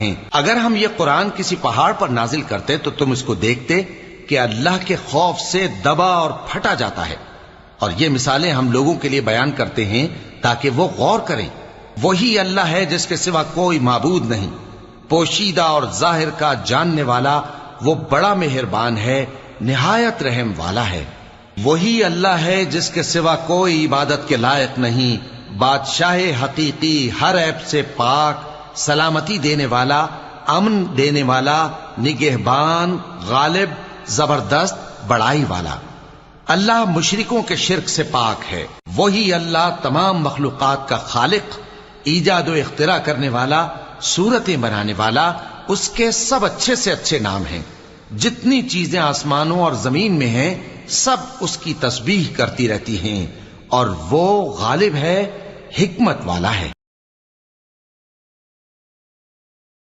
اگر ہم یہ قرآن کسی پہاڑ پر نازل کرتے تو تم اس کو دیکھتے کہ اللہ کے خوف سے دبا اور پھٹا جاتا ہے. اور یہ مثالیں ہم لوگوں کے لیے بیان کرتے ہیں تاکہ وہ غور کریں. وہی اللہ ہے جس کے سوا کوئی معبود نہیں، پوشیدہ اور ظاہر کا جاننے والا، وہ بڑا مہربان ہے، نہایت رحم والا ہے. وہی اللہ ہے جس کے سوا کوئی عبادت کے لائق نہیں، بادشاہ حقیقی، ہر عیب سے پاک، سلامتی دینے والا، امن دینے والا، نگہبان، غالب، زبردست، بڑائی والا. اللہ مشرکوں کے شرک سے پاک ہے. وہی اللہ تمام مخلوقات کا خالق، ایجاد و اختراع کرنے والا، صورتیں بنانے والا. اس کے سب اچھے سے اچھے نام ہیں. جتنی چیزیں آسمانوں اور زمین میں ہیں سب اس کی تسبیح کرتی رہتی ہیں، اور وہ غالب ہے، حکمت والا ہے.